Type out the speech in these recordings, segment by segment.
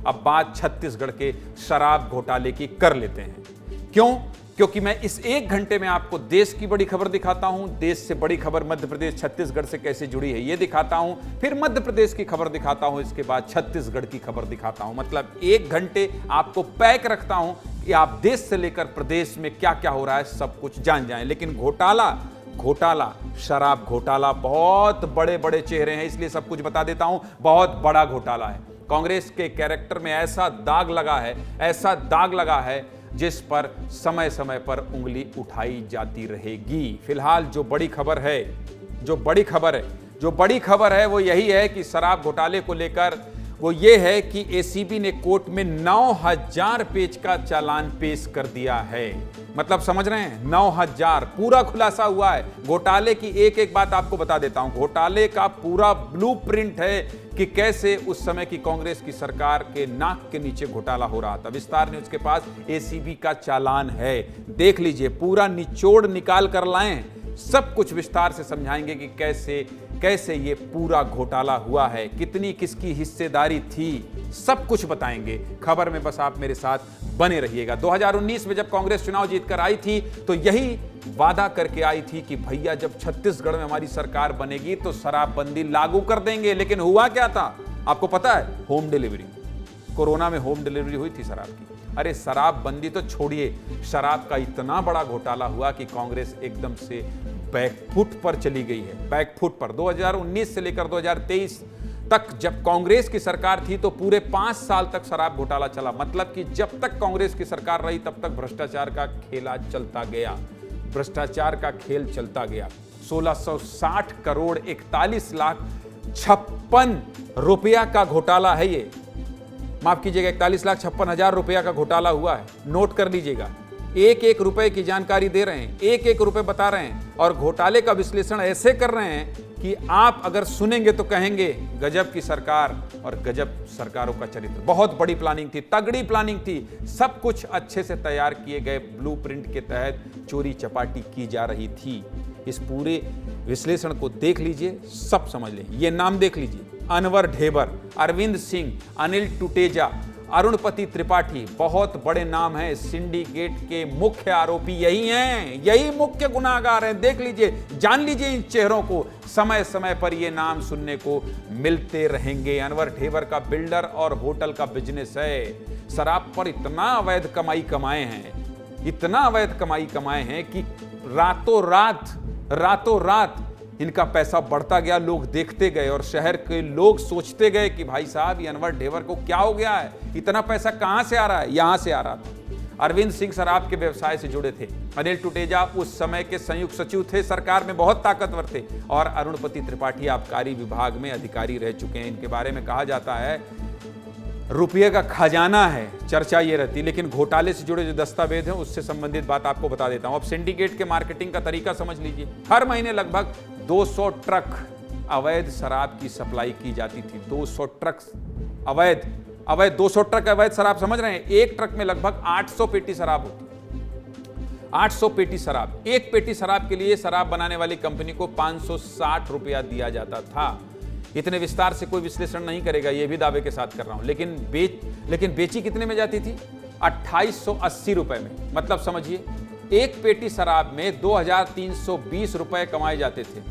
अब बात छत्तीसगढ़ के शराब घोटाले की कर लेते हैं। क्यों? क्योंकि मैं इस 1 घंटे में आपको देश की बड़ी खबर दिखाता हूं, देश से बड़ी खबर मध्य प्रदेश छत्तीसगढ़ से कैसे जुड़ी है यह दिखाता हूं, फिर मध्य प्रदेश की खबर दिखाता हूं, इसके बाद छत्तीसगढ़ की खबर दिखाता हूं। मतलब 1 घंटे आपको पैक रखता हूं कि आप देश से लेकर प्रदेश में क्या क्या हो रहा है सब कुछ जान जाएं। लेकिन घोटाला, शराब घोटाला, बहुत बड़े बड़े चेहरे हैं, इसलिए सब कुछ बता देता हूं। बहुत बड़ा घोटाला है। कांग्रेस के कैरेक्टर में ऐसा दाग लगा है जिस पर समय समय पर उंगली उठाई जाती रहेगी। फिलहाल जो बड़ी खबर है वो यही है कि शराब घोटाले को लेकर वो ये है कि एसीबी ने कोर्ट में 9000 पेज का चालान पेश कर दिया है। मतलब समझ रहे हैं, 9000 पूरा खुलासा हुआ है। घोटाले की एक एक बात आपको बता देता हूं। घोटाले का पूरा ब्लूप्रिंट है कि कैसे उस समय की कांग्रेस की सरकार के नाक के नीचे घोटाला हो रहा था। विस्तार न्यूज के पास एसीबी का चालान है, देख लीजिए, पूरा निचोड़ निकाल कर लाएं। सब कुछ विस्तार से समझाएंगे कि कैसे ये पूरा घोटाला हुआ है, कितनी किसकी हिस्सेदारी थी, सब कुछ बताएंगे। खबर में बस आप मेरे साथ बने रहिएगा। 2019 में जब कांग्रेस चुनाव जीतकर आई थी तो यही वादा करके आई थी कि भैया जब छत्तीसगढ़ में हमारी सरकार बनेगी तो शराबबंदी लागू कर देंगे। लेकिन हुआ क्या था आपको पता है? Home delivery. कोरोना में होम डिलीवरी हुई थी शराब की। अरे शराबबंदी तो छोड़िए, शराब का इतना बड़ा घोटाला हुआ कि कांग्रेस एकदम से बैकफुट पर चली गई है, बैकफुट पर। 2019 से लेकर 2023 तक जब कांग्रेस की सरकार थी तो पूरे 5 साल तक शराब घोटाला चला। मतलब कि जब तक कांग्रेस की सरकार रही तब तक भ्रष्टाचार का खेल चलता गया। 1660 करोड़ 41 लाख 56 रुपया का घोटाला है ये। माफ कीजिएगा, 41,56,000 रुपया का घोटाला हुआ है। नोट कर लीजिएगा, एक एक रुपए की जानकारी दे रहे हैं, एक एक रुपए बता रहे हैं और घोटाले का विश्लेषण ऐसे कर रहे हैं कि आप अगर सुनेंगे तो कहेंगे गजब की सरकार और गजब सरकारों का चरित्र। बहुत बड़ी प्लानिंग थी, तगड़ी प्लानिंग थी, सब कुछ अच्छे से तैयार किए गए ब्लूप्रिंट के तहत चोरी चपाटी की जा रही थी। इस पूरे विश्लेषण को देख लीजिए, सब समझ लें। ये नाम देख लीजिए, अनवर ढेबर, अरविंद सिंह, अनिल टुटेजा, अरुणपति त्रिपाठी, बहुत बड़े नाम हैं। सिंडिकेट के मुख्य आरोपी यही हैं, यही मुख्य गुनाहगार हैं। देख लीजिए, जान लीजिए इन चेहरों को, समय समय पर ये नाम सुनने को मिलते रहेंगे। अनवर ढेबर का बिल्डर और होटल का बिजनेस है। शराब पर इतना अवैध कमाई कमाए हैं कि रातों रात इनका पैसा बढ़ता गया। लोग देखते गए और शहर के लोग सोचते गए कि भाई साहब ये अनवर ढेबर को क्या हो गया है, इतना पैसा कहां से आ रहा है? यहां से आ रहा था। अरविंद सिंह शराब के व्यवसाय से जुड़े थे। अनिल टुटेजा उस समय के संयुक्त सचिव थे, सरकार में बहुत ताकतवर थे। और अरुणपति त्रिपाठी आबकारी विभाग में अधिकारी रह चुके हैं। इनके बारे में कहा जाता है रुपये का खजाना है, चर्चा ये रहती। लेकिन घोटाले से जुड़े जो दस्तावेज हैं उससे संबंधित बात आपको बता देता हूं। अब सिंडिकेट के मार्केटिंग का तरीका समझ लीजिए। हर महीने लगभग 200 ट्रक अवैध शराब की सप्लाई की जाती थी। 200 ट्रक अवैध 200 ट्रक अवैध शराब, समझ रहे हैं? एक ट्रक में लगभग 800 पेटी शराब होती। 800 पेटी शराब। एक पेटी शराब के लिए शराब बनाने वाली कंपनी को 560 रुपया दिया जाता था। इतने विस्तार से कोई विश्लेषण नहीं करेगा, यह भी दावे के साथ कर रहा हूं। लेकिन बेची कितने में जाती थी? 2880 रुपए में। मतलब समझिए, एक पेटी शराब में 2320 रुपए कमाए जाते थे।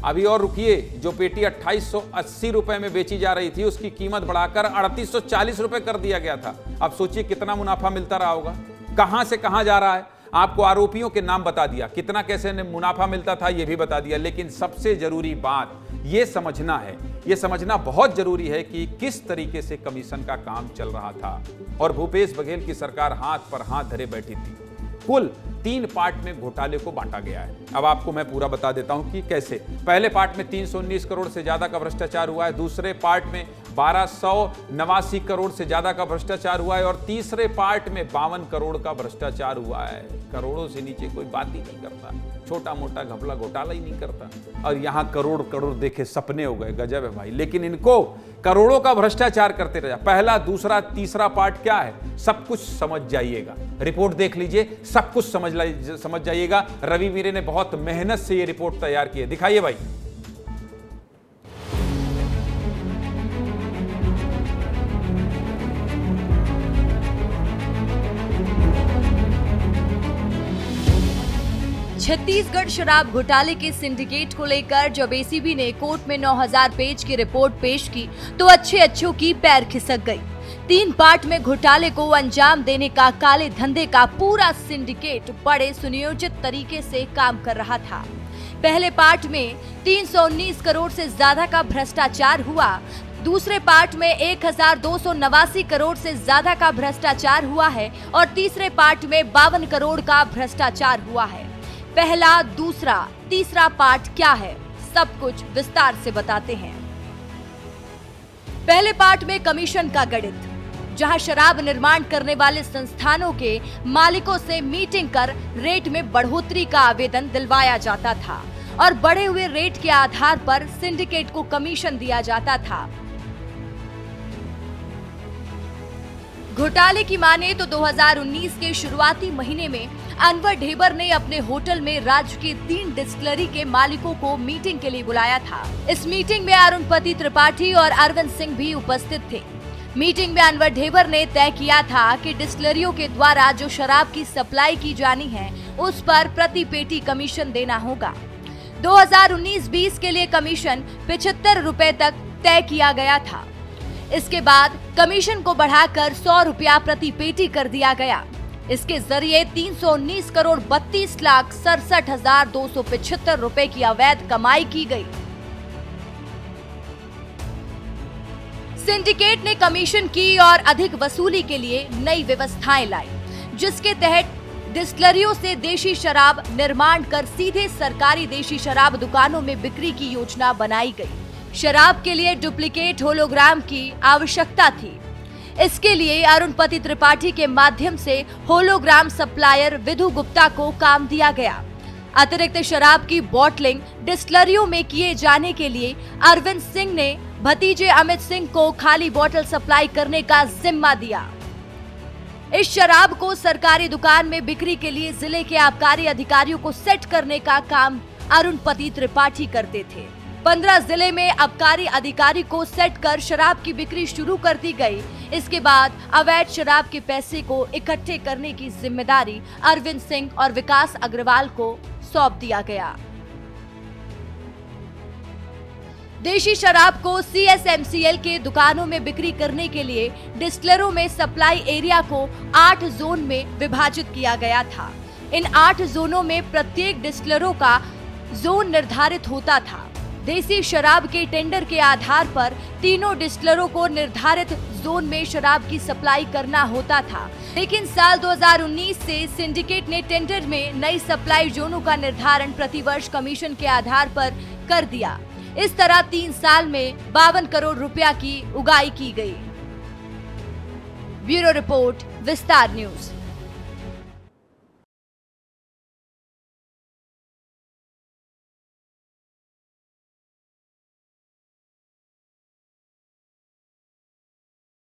अभी और रुकिए, जो पेटी 2880 रुपए में बेची जा रही थी उसकी कीमत बढ़ाकर 3840 रुपए कर दिया गया था। अब सोचिए कितना मुनाफा मिलता रहा होगा। कहां से कहां जा रहा है? आपको आरोपियों के नाम बता दिया, कितना कैसे मुनाफा मिलता था यह भी बता दिया। लेकिन सबसे जरूरी बात यह समझना बहुत जरूरी है कि किस तरीके से कमीशन का काम चल रहा था। और भूपेश बघेल की सरकार हाथ पर हाथ धरे बैठी थी। कुल 3 पार्ट में घोटाले को बांटा गया है। अब आपको मैं पूरा बता देता हूं कि कैसे। पहले पार्ट में 319 करोड़ से ज्यादा का भ्रष्टाचार हुआ है। दूसरे पार्ट में 1289 करोड़ से ज्यादा का भ्रष्टाचार हुआ है। और तीसरे पार्ट में 52 करोड़ का भ्रष्टाचार हुआ है। करोड़ों से नीचे कोई बात ही नहीं करता, छोटा मोटा घपला घोटाला ही नहीं करता। और यहां करोड़ करोड़ देखे सपने हो गए, गजब है भाई। लेकिन इनको करोड़ों का भ्रष्टाचार करते रहे। पहला, दूसरा, तीसरा पार्ट क्या है, सब कुछ समझ जाइएगा। रिपोर्ट देख लीजिए, सब कुछ समझ जाइएगा। रवि वीरे ने बहुत मेहनत से ये रिपोर्ट तैयार की है। दिखाइए भाई। छत्तीसगढ़ शराब घोटाले के सिंडिकेट को लेकर जब एसीबी ने कोर्ट में 9000 पेज की रिपोर्ट पेश की तो अच्छों की पैर खिसक गई। 3 पार्ट में घोटाले को अंजाम देने का काले धंधे का पूरा सिंडिकेट बड़े सुनियोजित तरीके से काम कर रहा था। पहले पार्ट में 319 करोड़ से ज्यादा का भ्रष्टाचार हुआ। दूसरे पार्ट में 1289 करोड़ से ज्यादा का भ्रष्टाचार हुआ है और तीसरे पार्ट में 52 करोड़ का भ्रष्टाचार हुआ है। पहला, दूसरा, तीसरा पार्ट क्या है, सब कुछ विस्तार से बताते हैं। पहले पार्ट में कमीशन का गणित, जहां शराब निर्माण करने वाले संस्थानों के मालिकों से मीटिंग कर रेट में बढ़ोतरी का आवेदन दिलवाया जाता था और बढ़े हुए रेट के आधार पर सिंडिकेट को कमीशन दिया जाता था। घोटाले की माने तो 2019 के शुरुआती महीने में अनवर ढेबर ने अपने होटल में राज्य की 3 डिस्टिलरी के मालिकों को मीटिंग के लिए बुलाया था। इस मीटिंग में अरुणपति त्रिपाठी और अरविंद सिंह भी उपस्थित थे। मीटिंग में अनवर ढेबर ने तय किया था कि डिस्टिलरियों के द्वारा जो शराब की सप्लाई की जानी है उस पर प्रति पेटी कमीशन देना होगा। 2019-20 के लिए कमीशन 75 रुपए तक तय किया गया था। इसके बाद कमीशन को बढ़ाकर 100 रुपया प्रति पेटी कर दिया गया। इसके जरिए 319 करोड़ 32,67,275 रुपए की अवैध कमाई की गई। सिंडिकेट ने कमीशन की और अधिक वसूली के लिए नई व्यवस्थाएं लाई, जिसके तहत डिस्टिलरियों से देशी शराब निर्माण कर सीधे सरकारी देशी शराब दुकानों में बिक्री की योजना बनाई गई। शराब के लिए डुप्लीकेट होलोग्राम की आवश्यकता थी। इसके लिए अरुणपति त्रिपाठी के माध्यम से होलोग्राम सप्लायर विधु गुप्ता को काम दिया गया। अतिरिक्त शराब की बॉटलिंग डिस्टिलरियों में किए जाने के लिए अरविंद सिंह ने भतीजे अमित सिंह को खाली बोतल सप्लाई करने का जिम्मा दिया। इस शराब को सरकारी दुकान में बिक्री के लिए जिले के आबकारी अधिकारियों को सेट करने का काम अरुणपति त्रिपाठी करते थे। 15 जिले में आबकारी अधिकारी को सेट कर शराब की बिक्री शुरू कर दी गई। इसके बाद अवैध शराब के पैसे को इकट्ठे करने की जिम्मेदारी अरविंद सिंह और विकास अग्रवाल को सौंप दिया गया। देशी शराब को CSMCL के दुकानों में बिक्री करने के लिए डिस्टिलरों में सप्लाई एरिया को 8 जोन में विभाजित किया गया था। इन 8 जोनों में प्रत्येक डिस्टिलरों का जोन निर्धारित होता था। देसी शराब के टेंडर के आधार पर तीनों डिस्टिलरों को निर्धारित जोन में शराब की सप्लाई करना होता था। लेकिन साल 2019 से सिंडिकेट ने टेंडर में नई सप्लाई जोनों का निर्धारण प्रतिवर्ष कमीशन के आधार पर कर दिया। इस तरह 3 साल में 52 करोड़ रुपया की उगाही की गई। ब्यूरो रिपोर्ट, विस्तार न्यूज।